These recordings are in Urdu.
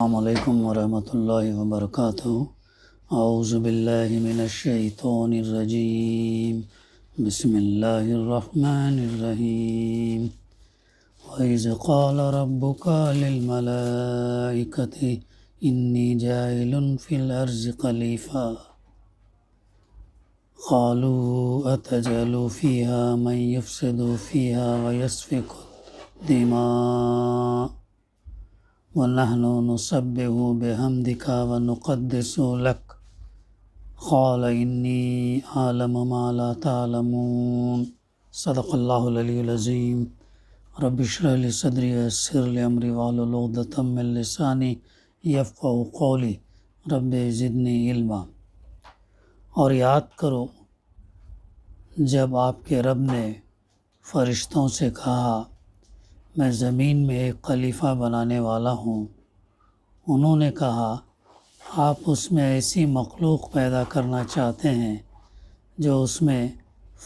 السلام علیکم ورحمۃ اللہ وبرکاتہ۔ اعوذ باللہ من الشیطان الرجیم، بسم اللہ الرحمن الرحیم۔ وَإِذْ قَالَ رَبُّكَ لِلْمَلَائِكَةِ إِنِّي جَاعِلٌ فِي الْأَرْضِ خَلِيفَةً قَالُوا أَتَجْعَلُ فِيهَا مَن يُفْسِدُ فِيهَا وَيَسْفِكُ الدِّمَاءَ وَنَحْنُ نُسَبِّحُ بِحَمْدِكَ وَنُقَدِّسُ لَكَ قَالَ إِنِّي أَعْلَمُ مَا لَا تَعْلَمُونَ۔ صدق اللہ العلی العظیم۔ رب اشرح لی صدری ویسر لی امری واحلل عقدۃ من لسانی یفقہوا قولی رب زدنی علما۔ اور یاد کرو جب آپ کے رب نے فرشتوں سے کہا میں زمین میں ایک خلیفہ بنانے والا ہوں، انہوں نے کہا آپ اس میں ایسی مخلوق پیدا کرنا چاہتے ہیں جو اس میں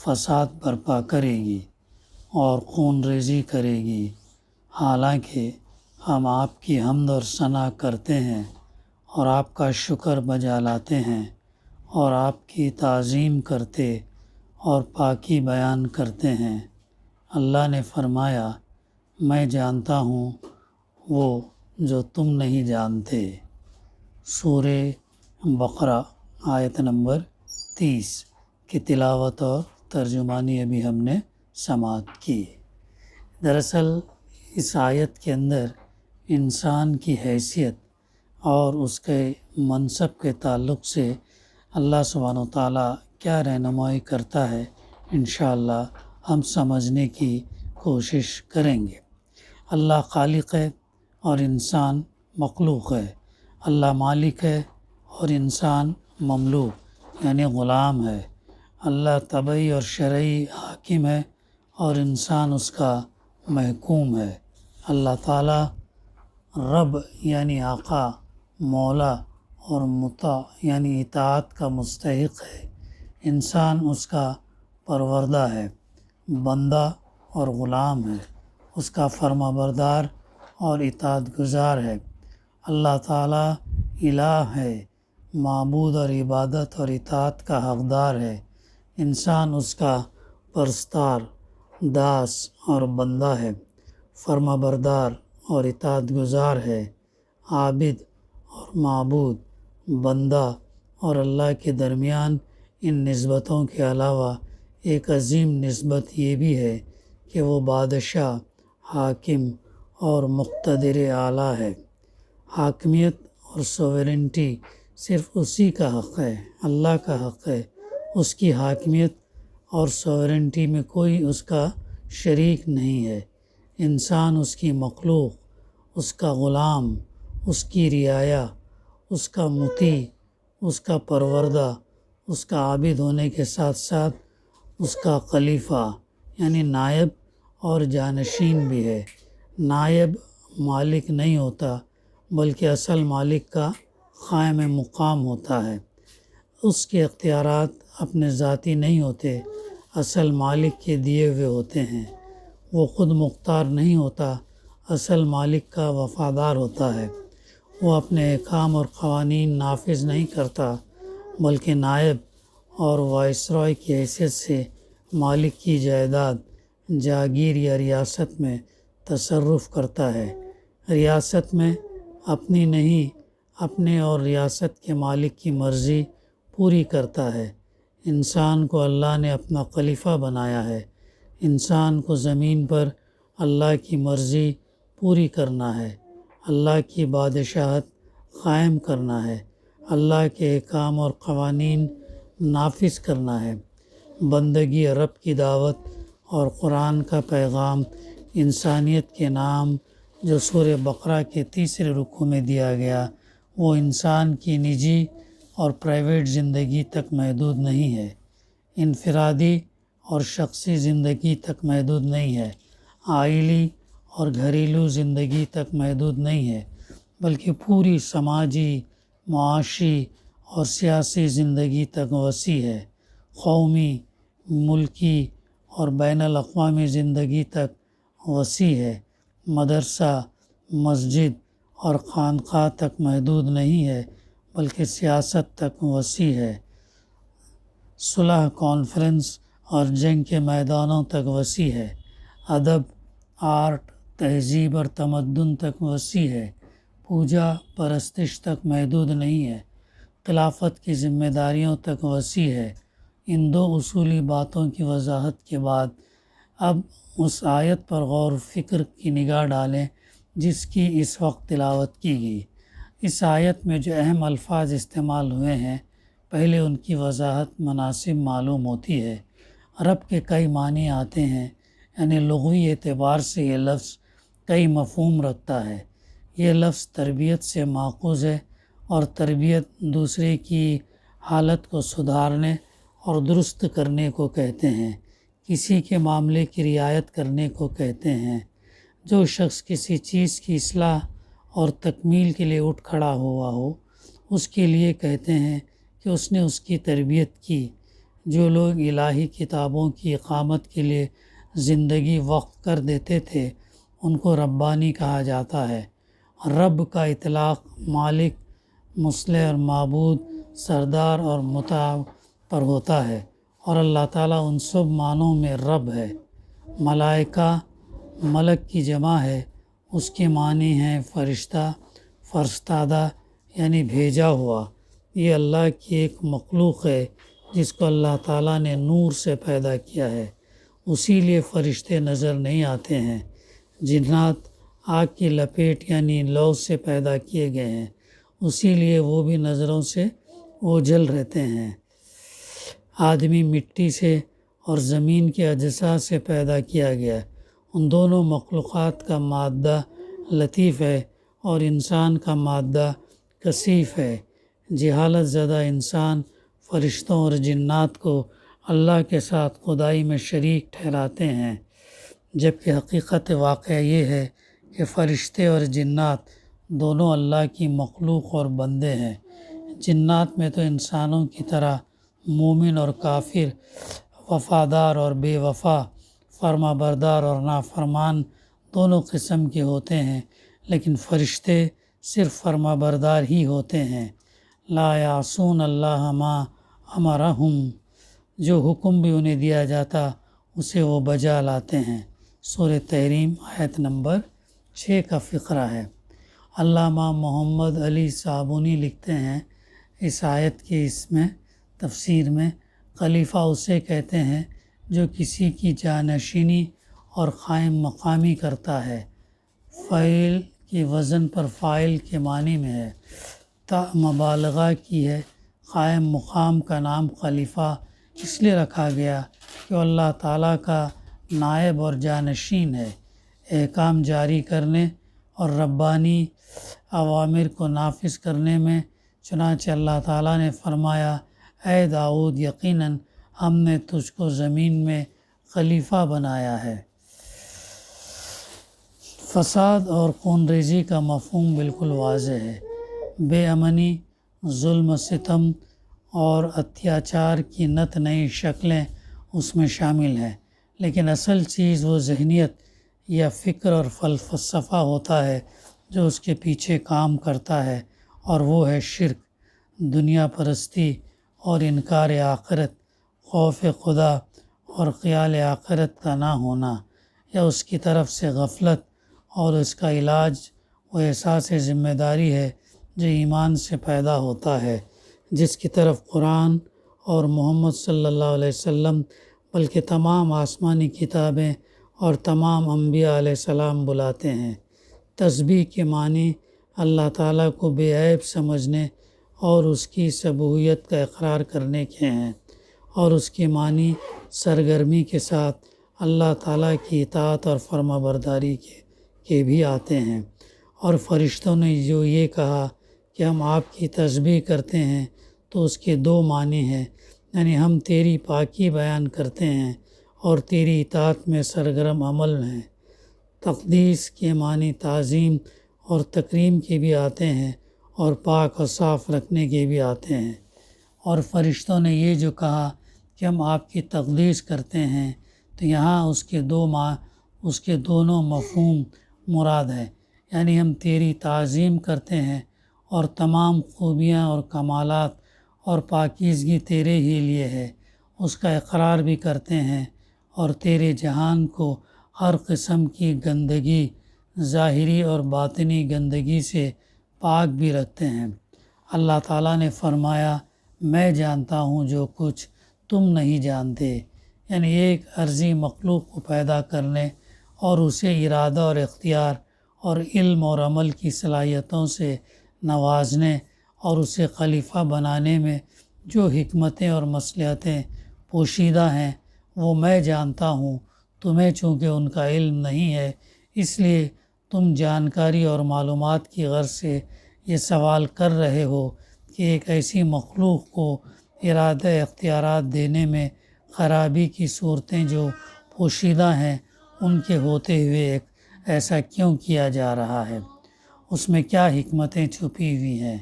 فساد برپا کرے گی اور خون ریزی کرے گی، حالانکہ ہم آپ کی حمد اور ثنا کرتے ہیں اور آپ کا شکر بجا لاتے ہیں اور آپ کی تعظیم کرتے اور پاکی بیان کرتے ہیں۔ اللہ نے فرمایا میں جانتا ہوں وہ جو تم نہیں جانتے۔ سورہ بقرہ آیت نمبر 30 کی تلاوت اور ترجمانی ابھی ہم نے سماعت کی۔ دراصل اس آیت کے اندر انسان کی حیثیت اور اس کے منصب کے تعلق سے اللہ سبحانہ و تعالیٰ کیا رہنمائی کرتا ہے انشاءاللہ ہم سمجھنے کی کوشش کریں گے۔ اللہ خالق ہے اور انسان مخلوق ہے، اللہ مالک ہے اور انسان مملوک یعنی غلام ہے، اللہ طبعی اور شرعی حاکم ہے اور انسان اس کا محکوم ہے، اللہ تعالیٰ رب یعنی آقا، مولا اور مطاع یعنی اطاعت کا مستحق ہے، انسان اس کا پروردہ ہے، بندہ اور غلام ہے، اس کا فرما بردار اور اطاعت گزار ہے۔ اللہ تعالیٰ الہ ہے، معبود اور عبادت اور اطاعت کا حقدار ہے، انسان اس کا پرستار، داس اور بندہ ہے، فرما بردار اور اطاعت گزار ہے، عابد اور معبود، بندہ اور اللہ کے درمیان ان نسبتوں کے علاوہ ایک عظیم نسبت یہ بھی ہے کہ وہ بادشاہ، حاکم اور مقتدر اعلیٰ ہے۔ حاکمیت اور سوورنٹی صرف اسی کا حق ہے، اللہ کا حق ہے، اس کی حاکمیت اور سوورنٹی میں کوئی اس کا شریک نہیں ہے، انسان اس کی مخلوق، اس کا غلام، اس کی رعایا، اس کا مطیع، اس کا پروردہ، اس کا عابد ہونے کے ساتھ ساتھ اس کا خلیفہ یعنی نائب اور جانشین بھی ہے۔ نائب مالک نہیں ہوتا بلکہ اصل مالک کا قائم مقام ہوتا ہے، اس کے اختیارات اپنے ذاتی نہیں ہوتے، اصل مالک کے دیے ہوئے ہوتے ہیں، وہ خود مختار نہیں ہوتا، اصل مالک کا وفادار ہوتا ہے، وہ اپنے احکام اور قوانین نافذ نہیں کرتا بلکہ نائب اور وائسرائے کی حیثیت سے مالک کی جائیداد، جاگیر یا ریاست میں تصرف کرتا ہے۔ ریاست میں اپنی نہیں، اپنے اور ریاست کے مالک کی مرضی پوری کرتا ہے۔ انسان کو اللہ نے اپنا خلیفہ بنایا ہے، انسان کو زمین پر اللہ کی مرضی پوری کرنا ہے، اللہ کی بادشاہت قائم کرنا ہے، اللہ کے احکام اور قوانین نافذ کرنا ہے۔ بندگی رب کی دعوت اور قرآن کا پیغام انسانیت کے نام جو سورہ بقرہ کے تیسرے رکوع میں دیا گیا وہ انسان کی نجی اور پرائیویٹ زندگی تک محدود نہیں ہے، انفرادی اور شخصی زندگی تک محدود نہیں ہے، عائلی اور گھریلو زندگی تک محدود نہیں ہے، بلکہ پوری سماجی، معاشی اور سیاسی زندگی تک وسیع ہے، قومی، ملکی اور بین الاقوامی زندگی تک وسیع ہے۔ مدرسہ، مسجد اور خانقاہ تک محدود نہیں ہے بلکہ سیاست تک وسیع ہے، صلح، کانفرنس اور جنگ کے میدانوں تک وسیع ہے، ادب، آرٹ، تہذیب اور تمدن تک وسیع ہے، پوجا پرستش تک محدود نہیں ہے، خلافت کی ذمہ داریوں تک وسیع ہے۔ ان دو اصولی باتوں کی وضاحت کے بعد اب اس آیت پر غور و فکر کی نگاہ ڈالیں جس کی اس وقت تلاوت کی گئی۔ اس آیت میں جو اہم الفاظ استعمال ہوئے ہیں، پہلے ان کی وضاحت مناسب معلوم ہوتی ہے۔ رب کے کئی معنی آتے ہیں، یعنی لغوی اعتبار سے یہ لفظ کئی مفہوم رکھتا ہے۔ یہ لفظ تربیت سے ماخوذ ہے، اور تربیت دوسرے کی حالت کو سدھارنے اور درست کرنے کو کہتے ہیں، کسی کے معاملے کی رعایت کرنے کو کہتے ہیں۔ جو شخص کسی چیز کی اصلاح اور تکمیل کے لیے اٹھ کھڑا ہوا ہو، اس کے لیے کہتے ہیں کہ اس نے اس کی تربیت کی۔ جو لوگ الہی کتابوں کی اقامت کے لیے زندگی وقف کر دیتے تھے، ان کو ربانی کہا جاتا ہے۔ رب کا اطلاق مالک، مصلح اور معبود، سردار اور مطاع پر ہوتا ہے، اور اللہ تعالیٰ ان سب معنوں میں رب ہے۔ ملائکہ ملک کی جمع ہے، اس کے معنی ہیں فرشتہ، فرستادہ یعنی بھیجا ہوا۔ یہ اللہ کی ایک مخلوق ہے جس کو اللہ تعالیٰ نے نور سے پیدا کیا ہے، اسی لیے فرشتے نظر نہیں آتے ہیں۔ جنات آگ کی لپیٹ یعنی لو سے پیدا کیے گئے ہیں، اسی لیے وہ بھی نظروں سے اوجھل رہتے ہیں۔ آدمی مٹی سے اور زمین کے اجزاء سے پیدا کیا گیا، ان دونوں مخلوقات کا مادہ لطیف ہے اور انسان کا مادہ کثیف ہے۔ جہالت زدہ انسان فرشتوں اور جنات کو اللہ کے ساتھ خدائی میں شریک ٹھہراتے ہیں، جبکہ حقیقت واقعہ یہ ہے کہ فرشتے اور جنات دونوں اللہ کی مخلوق اور بندے ہیں۔ جنات میں تو انسانوں کی طرح مومن اور کافر، وفادار اور بے وفا، فرما بردار اور نافرمان دونوں قسم کے ہوتے ہیں، لیکن فرشتے صرف فرما بردار ہی ہوتے ہیں۔ لا یعصون اللہ ما امرہم، جو حکم بھی انہیں دیا جاتا اسے وہ بجا لاتے ہیں۔ سورہ تحریم آیت نمبر 6 کا فقرہ ہے۔ علامہ محمد علی صابونی لکھتے ہیں، اس آیت کی اس میں تفسیر میں، خلیفہ اسے کہتے ہیں جو کسی کی جانشینی اور قائم مقامی کرتا ہے۔ فعیل کی وزن پر فاعل کے معنی میں ہے، تا مبالغہ کی ہے۔ قائم مقام کا نام خلیفہ اس لیے رکھا گیا کہ وہ اللہ تعالیٰ کا نائب اور جانشین ہے، احکام جاری کرنے اور ربانی اوامر کو نافذ کرنے میں۔ چنانچہ اللہ تعالیٰ نے فرمایا، اے داؤد، یقیناً ہم نے تجھ کو زمین میں خلیفہ بنایا ہے۔ فساد اور خون ریزی کا مفہوم بالکل واضح ہے۔ بے امنی، ظلم، ستم اور اتیاچار کی نت نئی شکلیں اس میں شامل ہیں، لیکن اصل چیز وہ ذہنیت یا فکر اور فلسفہ ہوتا ہے جو اس کے پیچھے کام کرتا ہے، اور وہ ہے شرک، دنیا پرستی اور انکار آخرت، خوف خدا اور خیال آخرت کا نہ ہونا، یا اس کی طرف سے غفلت، اور اس کا علاج وہ احساس ذمہ داری ہے جو ایمان سے پیدا ہوتا ہے، جس کی طرف قرآن اور محمد صلی اللہ علیہ وسلم بلکہ تمام آسمانی کتابیں اور تمام انبیاء علیہ السلام بلاتے ہیں۔ تسبیح کے معنی اللہ تعالیٰ کو بے عیب سمجھنے اور اس کی سبوحیت کا اقرار کرنے کے ہیں، اور اس کے معنی سرگرمی کے ساتھ اللہ تعالیٰ کی اطاعت اور فرما برداری کے بھی آتے ہیں۔ اور فرشتوں نے جو یہ کہا کہ ہم آپ کی تسبیح کرتے ہیں، تو اس کے دو معنی ہیں، یعنی ہم تیری پاکی بیان کرتے ہیں اور تیری اطاعت میں سرگرم عمل ہیں۔ تقدیس کے معنی تعظیم اور تکریم کے بھی آتے ہیں، اور پاک اور صاف رکھنے کے بھی آتے ہیں۔ اور فرشتوں نے یہ جو کہا کہ ہم آپ کی تقدیس کرتے ہیں، تو یہاں اس کے دونوں مفہوم مراد ہے، یعنی ہم تیری تعظیم کرتے ہیں اور تمام خوبیاں اور کمالات اور پاکیزگی تیرے ہی لیے ہے، اس کا اقرار بھی کرتے ہیں اور تیرے جہان کو ہر قسم کی گندگی، ظاہری اور باطنی گندگی سے پاک بھی رکھتے ہیں۔ اللہ تعالیٰ نے فرمایا، میں جانتا ہوں جو کچھ تم نہیں جانتے، یعنی ایک عرضی مخلوق کو پیدا کرنے اور اسے ارادہ اور اختیار اور علم اور عمل کی صلاحیتوں سے نوازنے اور اسے خلیفہ بنانے میں جو حکمتیں اور مصلحتیں پوشیدہ ہیں وہ میں جانتا ہوں۔ تمہیں چونکہ ان کا علم نہیں ہے، اس لیے تم جانکاری اور معلومات کی غرض سے یہ سوال کر رہے ہو کہ ایک ایسی مخلوق کو ارادہ اختیارات دینے میں خرابی کی صورتیں جو پوشیدہ ہیں ان کے ہوتے ہوئے ایسا کیوں کیا جا رہا ہے؟ اس میں کیا حکمتیں چھپی ہوئی ہیں؟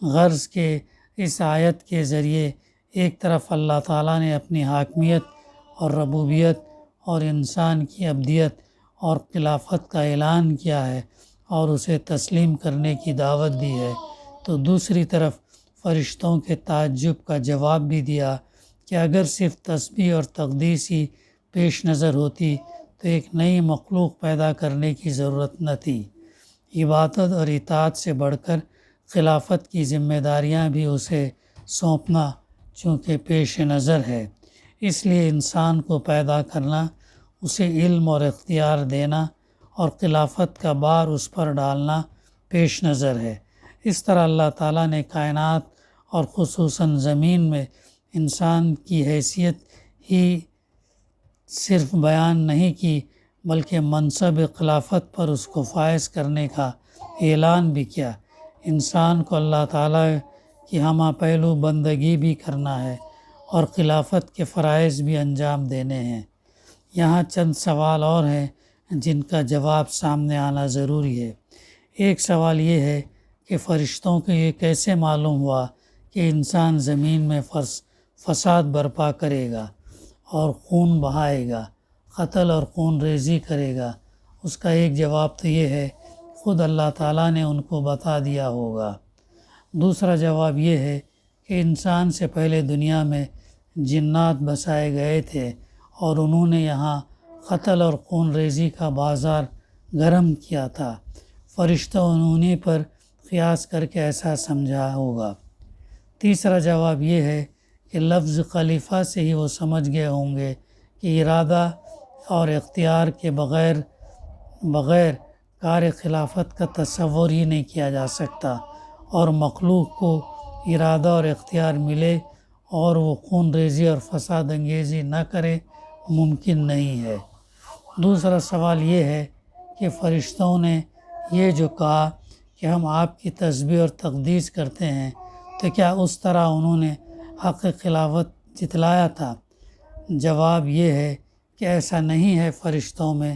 غرض کہ اس آیت کے ذریعے ایک طرف اللہ تعالیٰ نے اپنی حاکمیت اور ربوبیت اور انسان کی عبدیت اور خلافت کا اعلان کیا ہے اور اسے تسلیم کرنے کی دعوت دی ہے، تو دوسری طرف فرشتوں کے تعجب کا جواب بھی دیا کہ اگر صرف تسبیح اور تقدیس ہی پیش نظر ہوتی تو ایک نئی مخلوق پیدا کرنے کی ضرورت نہ تھی۔ عبادت اور اطاعت سے بڑھ کر خلافت کی ذمہ داریاں بھی اسے سونپنا چونکہ پیش نظر ہے، اس لیے انسان کو پیدا کرنا، اسے علم اور اختیار دینا اور خلافت کا بار اس پر ڈالنا پیش نظر ہے۔ اس طرح اللہ تعالیٰ نے کائنات اور خصوصاً زمین میں انسان کی حیثیت ہی صرف بیان نہیں کی بلکہ منصب خلافت پر اس کو فائز کرنے کا اعلان بھی کیا۔ انسان کو اللہ تعالیٰ کی ہمہ پہلو بندگی بھی کرنا ہے اور خلافت کے فرائض بھی انجام دینے ہیں۔ یہاں چند سوال اور ہیں جن کا جواب سامنے آنا ضروری ہے۔ ایک سوال یہ ہے کہ فرشتوں کو یہ کیسے معلوم ہوا کہ انسان زمین میں فساد برپا کرے گا اور خون بہائے گا، قتل اور خون ریزی کرے گا؟ اس کا ایک جواب تو یہ ہے خود اللہ تعالیٰ نے ان کو بتا دیا ہوگا۔ دوسرا جواب یہ ہے کہ انسان سے پہلے دنیا میں جنات بسائے گئے تھے اور انہوں نے یہاں قتل اور خون ریزی کا بازار گرم کیا تھا۔ فرشتوں انہیں پر قیاس کر کے ایسا سمجھا ہوگا۔ تیسرا جواب یہ ہے کہ لفظ خلیفہ سے ہی وہ سمجھ گئے ہوں گے کہ ارادہ اور اختیار کے بغیر کار خلافت کا تصور ہی نہیں کیا جا سکتا، اور مخلوق کو ارادہ اور اختیار ملے اور وہ خون ریزی اور فساد انگیزی نہ کرے ممکن نہیں ہے۔ دوسرا سوال یہ ہے کہ فرشتوں نے یہ جو کہا کہ ہم آپ کی تسبیح اور تقدیس کرتے ہیں، تو کیا اس طرح انہوں نے حق خلافت جتلایا تھا؟ جواب یہ ہے کہ ایسا نہیں ہے۔ فرشتوں میں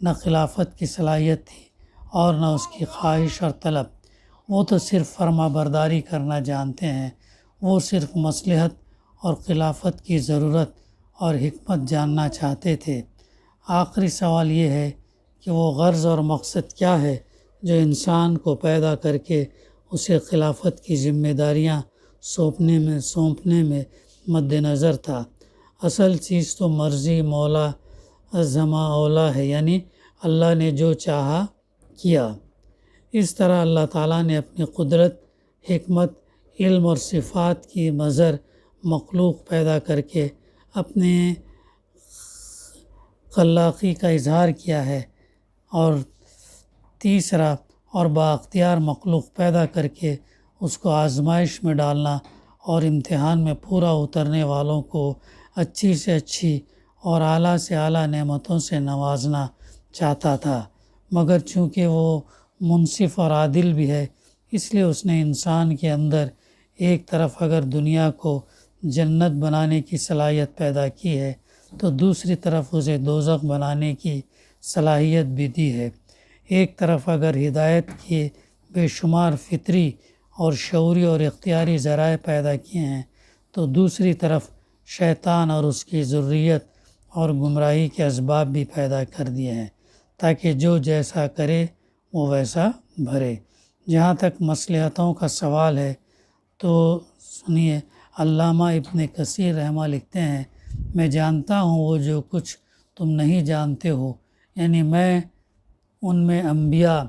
نہ خلافت کی صلاحیت تھی اور نہ اس کی خواہش اور طلب، وہ تو صرف فرما برداری کرنا جانتے ہیں، وہ صرف مصلحت اور خلافت کی ضرورت اور حکمت جاننا چاہتے تھے۔ آخری سوال یہ ہے کہ وہ غرض اور مقصد کیا ہے جو انسان کو پیدا کر کے اسے خلافت کی ذمہ داریاں سونپنے میں مد نظر تھا؟ اصل چیز تو مرضی مولا زما اولا ہے، یعنی اللہ نے جو چاہا کیا۔ اس طرح اللہ تعالیٰ نے اپنی قدرت، حکمت، علم اور صفات کی مظہر مخلوق پیدا کر کے اپنے خلاقی کا اظہار کیا ہے، اور تیسرا اور بااختیار مخلوق پیدا کر کے اس کو آزمائش میں ڈالنا اور امتحان میں پورا اترنے والوں کو اچھی سے اچھی اور اعلیٰ سے اعلیٰ نعمتوں سے نوازنا چاہتا تھا، مگر چونکہ وہ منصف اور عادل بھی ہے، اس لیے اس نے انسان کے اندر ایک طرف اگر دنیا کو جنت بنانے کی صلاحیت پیدا کی ہے تو دوسری طرف اسے دوزخ بنانے کی صلاحیت بھی دی ہے۔ ایک طرف اگر ہدایت کے بے شمار فطری اور شعوری اور اختیاری ذرائع پیدا کیے ہیں تو دوسری طرف شیطان اور اس کی ذریت اور گمراہی کے اسباب بھی پیدا کر دیے ہیں، تاکہ جو جیسا کرے وہ ویسا بھرے۔ جہاں تک مصلحتوں کا سوال ہے تو سنیے، علامہ ابن کثیر رحمہ لکھتے ہیں، میں جانتا ہوں وہ جو کچھ تم نہیں جانتے ہو، یعنی میں ان میں انبیاء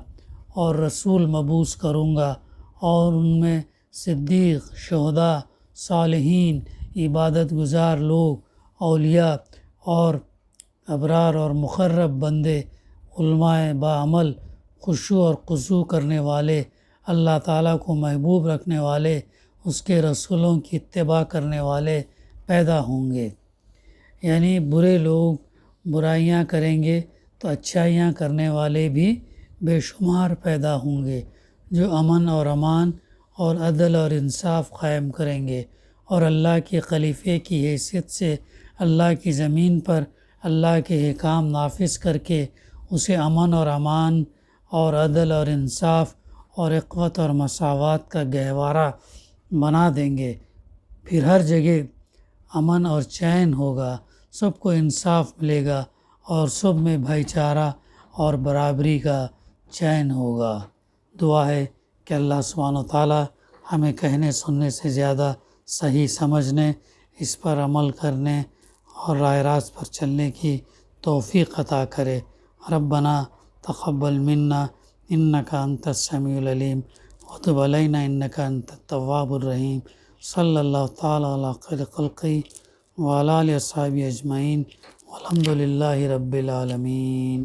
اور رسول مبعوث کروں گا، اور ان میں صدیق، شہداء، صالحین، عبادت گزار لوگ، اولیاء اور ابرار اور مقرب بندے، علماء باعمل، خشوع اور خضوع کرنے والے، اللہ تعالیٰ کو محبوب رکھنے والے، اس کے رسولوں کی اتباع کرنے والے پیدا ہوں گے۔ یعنی برے لوگ برائیاں کریں گے تو اچھائیاں کرنے والے بھی بے شمار پیدا ہوں گے، جو امن اور امان اور عدل اور انصاف قائم کریں گے، اور اللہ کے خلیفے کی حیثیت سے اللہ کی زمین پر اللہ کے احکام نافذ کر کے اسے امن اور امان اور عدل اور انصاف اور اخوت اور مساوات کا گہوارہ بنا دیں گے۔ پھر ہر جگہ امن اور چین ہوگا، سب کو انصاف ملے گا، اور سب میں بھائی چارہ اور برابری کا چین ہوگا۔ دعا ہے کہ اللہ سبحانہ و تعالیٰ ہمیں کہنے سننے سے زیادہ صحیح سمجھنے، اس پر عمل کرنے اور راہ راست پر چلنے کی توفیق عطا کرے۔ ربنا تقبل منا انک انت السمیع العلیم وتب علینا انک انت التواب الرحیم۔ صلی اللہ تعالیٰ علی خیر خلقہ وعلی آلہ وصحبہ اجمعین والحمد للہ رب العالمین۔